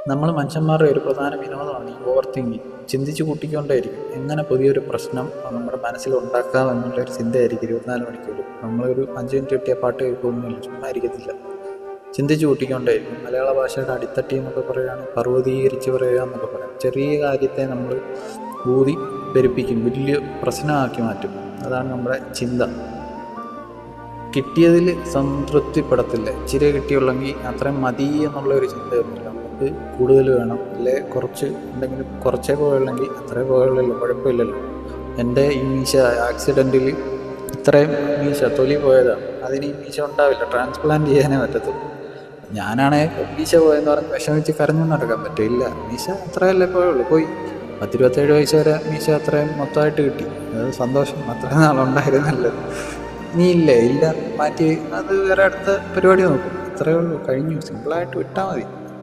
നമ്മൾ മനുഷ്യന്മാരുടെ ഒരു പ്രധാന വിനോദമാണ് ഈ ഓവർ തിങ്കിങ്. ചിന്തിച്ച് കൂട്ടിക്കൊണ്ടേയിരിക്കും എങ്ങനെ പുതിയൊരു പ്രശ്നം നമ്മുടെ മനസ്സിൽ ഉണ്ടാക്കാം എന്നുള്ളൊരു ചിന്തയായിരിക്കും 24 മണിക്കൂർ. നമ്മളൊരു 5 മിനിറ്റ് കിട്ടിയ പാട്ട് കേൾക്കുമൊന്നുമില്ല, ചുമ്മാ ഇരിക്കത്തില്ല, ചിന്തിച്ച് കൂട്ടിക്കൊണ്ടേയിരിക്കും. മലയാള ഭാഷയുടെ അടിത്തട്ടി എന്നൊക്കെ പറയുകയാണെങ്കിൽ പർവ്വതീകരിച്ച് പറയുക എന്നൊക്കെ പറയാം. ചെറിയ കാര്യത്തെ നമ്മൾ ഊതി പെരുപ്പിക്കും, വലിയ പ്രശ്നമാക്കി മാറ്റും. അതാണ് നമ്മുടെ ചിന്ത. കിട്ടിയതിൽ സംതൃപ്തിപ്പെടത്തില്ല. ഇച്ചിരി കിട്ടിയുള്ളെങ്കിൽ അത്രയും മതി എന്നുള്ളൊരു ചിന്തയൊന്നുമില്ല. നമുക്ക് കൂടുതൽ വേണം, അല്ലെ കുറച്ച് എന്തെങ്കിലും കുറച്ചേ പോയുള്ളെങ്കിൽ അത്രേ പോയുള്ളല്ലോ, കുഴപ്പമില്ലല്ലോ. എൻ്റെ ഈ മീശ ആക്സിഡൻറ്റിൽ ഇത്രയും മീശ തൊലി പോയതാണ്, അതിന് ഈ മീശ ഉണ്ടാവില്ല, ട്രാൻസ്പ്ലാന്റ് ചെയ്യാനേ പറ്റത്തുള്ളൂ. ഞാനാണെങ്കിൽ മീശ പോയെന്ന് പറഞ്ഞ് വിഷമിച്ച് കരഞ്ഞു നടക്കാൻ പറ്റില്ല. മീശ അത്രയല്ലേ പോയുള്ളൂ, പോയി. 10-27 വയസ്സ് വരെ മീശ അത്രയും മൊത്തമായിട്ട് കിട്ടി, അത് സന്തോഷം. അത്രയും നാളുണ്ടായിരുന്നല്ലോ. നീ ഇല്ല മാറ്റി, അത് വേറെ അടുത്ത പരിപാടി നോക്കും. അത്രയേ ഉള്ളൂ, കഴിഞ്ഞു. സിമ്പിളായിട്ട് വിട്ടാൽ മതി.